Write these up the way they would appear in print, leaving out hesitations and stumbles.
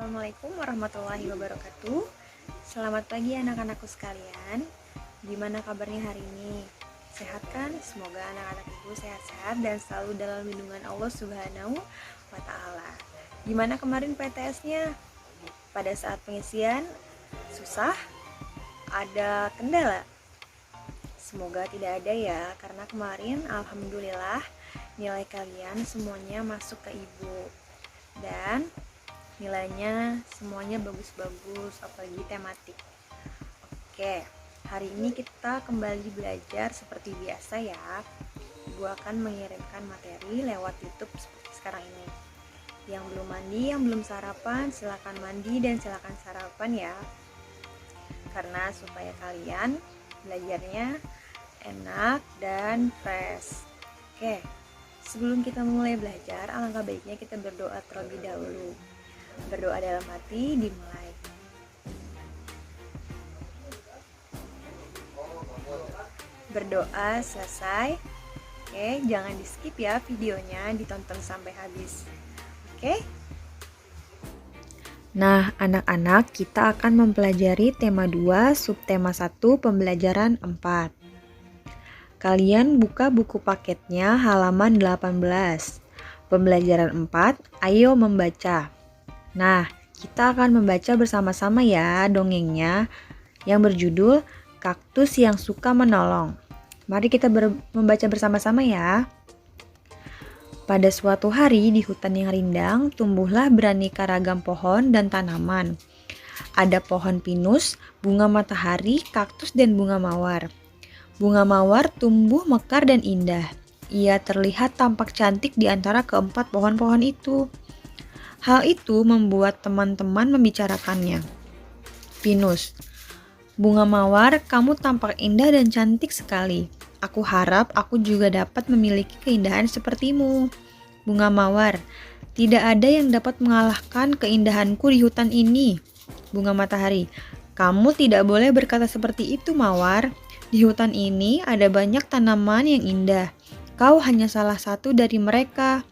Assalamualaikum warahmatullahi wabarakatuh. Selamat pagi anak-anakku sekalian. Gimana kabarnya hari ini? Sehat kan? Semoga anak-anak ibu sehat-sehat dan selalu dalam lindungan Allah Subhanahu wa Ta'ala. Gimana kemarin PTS-nya? Pada saat pengisian susah? Ada kendala? Semoga tidak ada ya, karena kemarin alhamdulillah nilai kalian semuanya masuk ke ibu. Dan nilainya semuanya bagus-bagus, apalagi tematik. Oke, hari ini kita kembali belajar seperti biasa ya. Ibu akan mengirimkan materi lewat YouTube seperti sekarang ini. Yang belum mandi, yang belum sarapan, silakan mandi dan silakan sarapan ya. Karena supaya kalian belajarnya enak dan fresh. Oke, sebelum kita mulai belajar, alangkah baiknya kita berdoa terlebih dahulu. Berdoa dalam hati dimulai. Berdoa selesai. Oke, jangan di skip ya videonya, ditonton sampai habis. Oke? Nah, anak-anak, kita akan mempelajari tema 2, subtema 1, pembelajaran 4. Kalian buka buku paketnya halaman 18. Pembelajaran 4, ayo membaca. Nah, kita akan membaca bersama-sama ya dongengnya yang berjudul Kaktus yang Suka Menolong. Mari kita membaca bersama-sama ya. Pada suatu hari di hutan yang rindang, tumbuhlah beraneka ragam pohon dan tanaman. Ada pohon pinus, bunga matahari, kaktus, dan bunga mawar. Bunga mawar tumbuh mekar dan indah. Ia terlihat tampak cantik di antara keempat pohon-pohon itu. Hal itu membuat teman-teman membicarakannya. Pinus, bunga mawar, kamu tampak indah dan cantik sekali. Aku harap aku juga dapat memiliki keindahan sepertimu. Bunga mawar, tidak ada yang dapat mengalahkan keindahanku di hutan ini. Bunga matahari, kamu tidak boleh berkata seperti itu, Mawar. Di hutan ini ada banyak tanaman yang indah. Kau hanya salah satu dari mereka.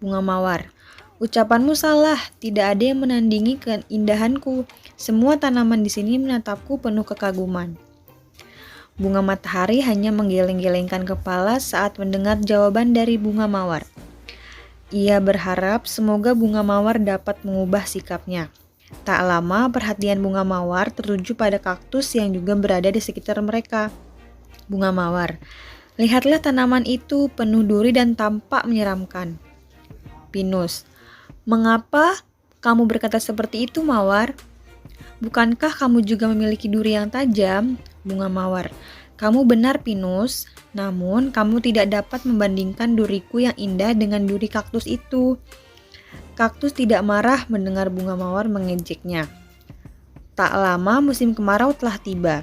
Bunga mawar, ucapanmu salah, tidak ada yang menandingi keindahanku. Semua tanaman di sini menatapku penuh kekaguman. Bunga matahari hanya menggeleng-gelengkan kepala saat mendengar jawaban dari bunga mawar. Ia berharap semoga bunga mawar dapat mengubah sikapnya. Tak lama perhatian bunga mawar tertuju pada kaktus yang juga berada di sekitar mereka. Bunga mawar, lihatlah tanaman itu penuh duri dan tampak menyeramkan. Pinus, mengapa kamu berkata seperti itu, Mawar? Bukankah kamu juga memiliki duri yang tajam? Bunga mawar, kamu benar, Pinus. Namun, kamu tidak dapat membandingkan duriku yang indah dengan duri kaktus itu. Kaktus tidak marah mendengar bunga mawar mengejeknya. Tak lama musim kemarau telah tiba.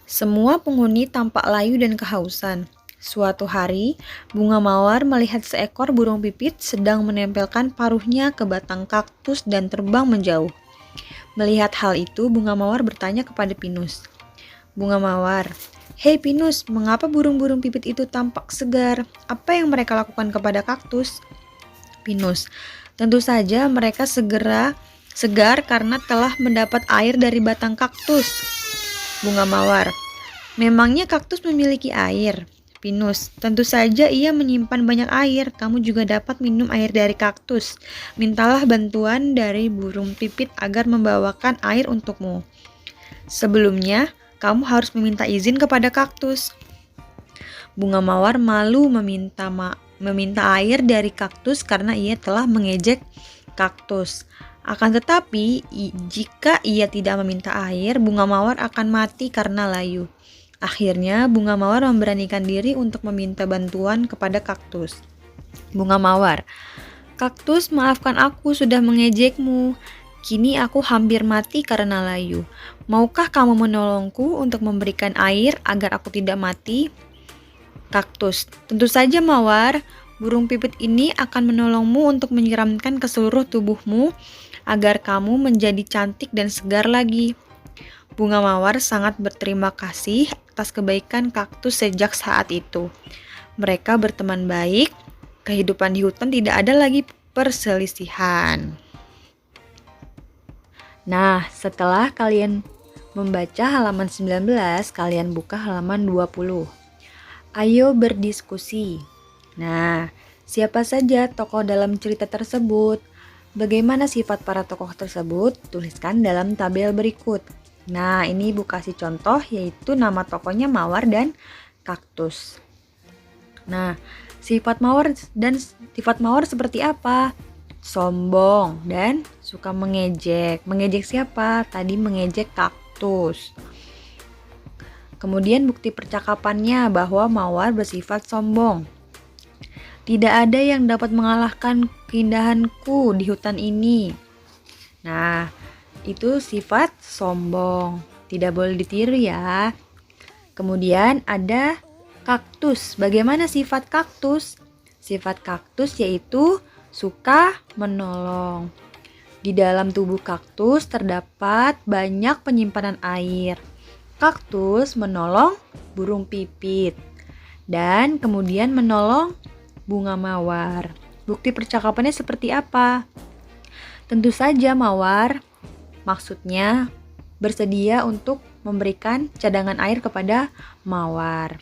Semua penghuni tampak layu dan kehausan. Suatu hari, bunga mawar melihat seekor burung pipit sedang menempelkan paruhnya ke batang kaktus dan terbang menjauh. Melihat hal itu, bunga mawar bertanya kepada Pinus. Bunga mawar, hei Pinus, mengapa burung-burung pipit itu tampak segar? Apa yang mereka lakukan kepada kaktus? Pinus, tentu saja mereka segar karena telah mendapat air dari batang kaktus. Bunga mawar, memangnya kaktus memiliki air? Pinus, tentu saja ia menyimpan banyak air. Kamu juga dapat minum air dari kaktus. Mintalah bantuan dari burung pipit agar membawakan air untukmu. Sebelumnya, kamu harus meminta izin kepada kaktus. Bunga mawar malu meminta air dari kaktus karena ia telah mengejek kaktus. Akan tetapi, jika ia tidak meminta air, bunga mawar akan mati karena layu. Akhirnya, bunga mawar memberanikan diri untuk meminta bantuan kepada kaktus. Bunga mawar, kaktus, maafkan aku sudah mengejekmu. Kini aku hampir mati karena layu. Maukah kamu menolongku untuk memberikan air agar aku tidak mati? Kaktus, tentu saja Mawar. Burung pipit ini akan menolongmu untuk menyiramkan ke seluruh tubuhmu agar kamu menjadi cantik dan segar lagi. Bunga mawar sangat berterima kasih atas kebaikan kaktus sejak saat itu. Mereka berteman baik, kehidupan di hutan tidak ada lagi perselisihan. Nah, setelah kalian membaca halaman 19, kalian buka halaman 20. Ayo berdiskusi. Nah, siapa saja tokoh dalam cerita tersebut? Bagaimana sifat para tokoh tersebut? Tuliskan dalam tabel berikut. Nah, ini Ibu kasih contoh, yaitu nama tokohnya Mawar dan Kaktus. Nah, sifat Mawar seperti apa? Sombong dan suka mengejek. Mengejek siapa? Tadi mengejek Kaktus. Kemudian bukti percakapannya bahwa Mawar bersifat sombong. Tidak ada yang dapat mengalahkan keindahanku di hutan ini. Nah, itu sifat sombong. Tidak boleh ditiru ya. Kemudian ada kaktus. Bagaimana sifat kaktus? Sifat kaktus yaitu suka menolong. Di dalam tubuh kaktus terdapat banyak penyimpanan air. Kaktus menolong burung pipit dan kemudian menolong bunga mawar. Bukti percakapannya seperti apa? Tentu saja Mawar maksudnya bersedia untuk memberikan cadangan air kepada Mawar.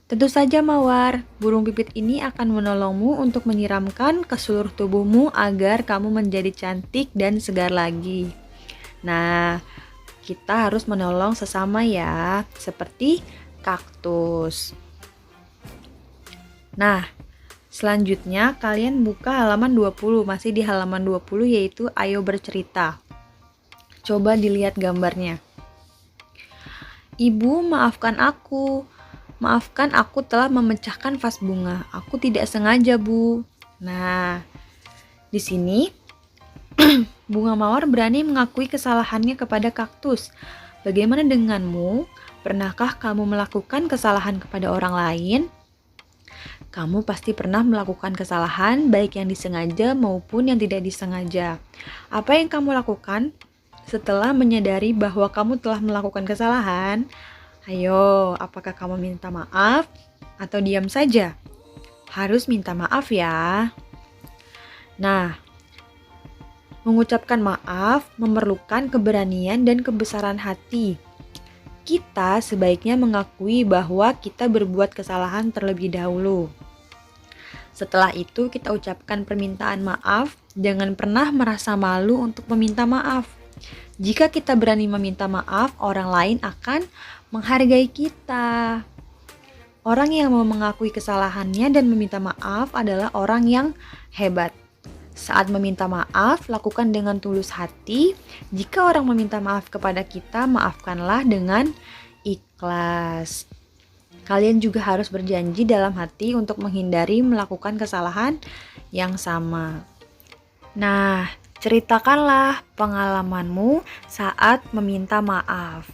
Tentu saja Mawar, burung pipit ini akan menolongmu untuk menyiramkan ke seluruh tubuhmu agar kamu menjadi cantik dan segar lagi. Nah, kita harus menolong sesama ya, seperti kaktus. Nah, selanjutnya kalian buka halaman 20, masih di halaman 20 yaitu ayo bercerita. Coba dilihat gambarnya. Ibu, maafkan aku. Maafkan aku telah memecahkan vas bunga. Aku tidak sengaja, Bu. Nah, di sini bunga mawar berani mengakui kesalahannya kepada kaktus. Bagaimana denganmu? Pernahkah kamu melakukan kesalahan kepada orang lain? Kamu pasti pernah melakukan kesalahan, baik yang disengaja maupun yang tidak disengaja. Apa yang kamu lakukan setelah menyadari bahwa kamu telah melakukan kesalahan? Ayo, apakah kamu minta maaf atau diam saja? Harus minta maaf ya. Nah, mengucapkan maaf memerlukan keberanian dan kebesaran hati. Kita sebaiknya mengakui bahwa kita berbuat kesalahan terlebih dahulu. Setelah itu kita ucapkan permintaan maaf, jangan pernah merasa malu untuk meminta maaf. Jika kita berani meminta maaf, orang lain akan menghargai kita. Orang yang mau mengakui kesalahannya dan meminta maaf adalah orang yang hebat. Saat meminta maaf, lakukan dengan tulus hati. Jika orang meminta maaf kepada kita, maafkanlah dengan ikhlas. Kalian juga harus berjanji dalam hati untuk menghindari melakukan kesalahan yang sama. Nah, ceritakanlah pengalamanmu saat meminta maaf.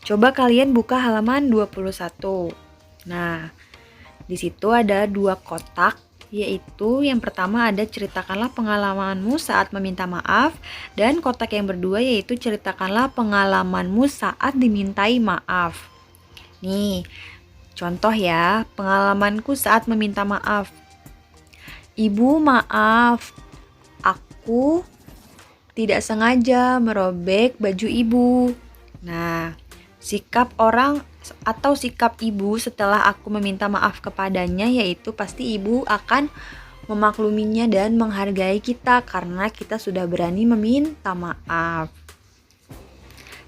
Coba kalian buka halaman 21. Nah, di situ ada 2 kotak, yaitu yang pertama ada ceritakanlah pengalamanmu saat meminta maaf, dan kotak yang kedua yaitu ceritakanlah pengalamanmu saat dimintai maaf. Nih, contoh ya, pengalamanku saat meminta maaf. Ibu, maaf, aku tidak sengaja merobek baju ibu. Nah, sikap orang atau sikap ibu setelah aku meminta maaf kepadanya yaitu pasti ibu akan memakluminya dan menghargai kita karena kita sudah berani meminta maaf.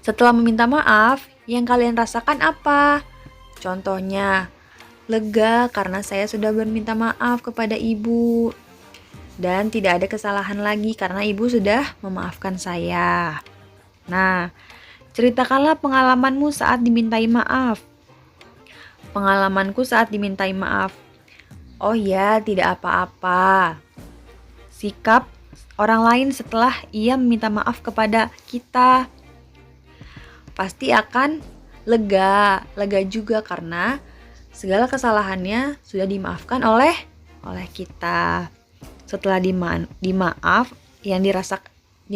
Setelah meminta maaf, yang kalian rasakan apa? Contohnya, lega karena saya sudah meminta maaf kepada ibu dan tidak ada kesalahan lagi karena ibu sudah memaafkan saya. Nah, ceritakanlah pengalamanmu saat dimintai maaf. Pengalamanku saat dimintai maaf. Oh ya, tidak apa-apa. Sikap orang lain setelah ia meminta maaf kepada kita pasti akan lega juga karena segala kesalahannya sudah dimaafkan oleh kita. Setelah dimaaf, yang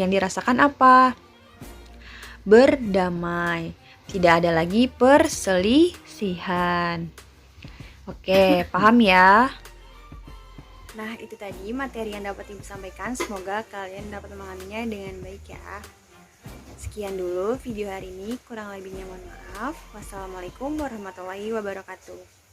dirasakan apa? Berdamai. Tidak ada lagi perselisihan. Oke, paham ya? Nah, itu tadi materi yang dapat Ibu sampaikan. Semoga kalian dapat memahaminya dengan baik ya. Sekian dulu video hari ini, kurang lebihnya mohon maaf. Wassalamualaikum warahmatullahi wabarakatuh.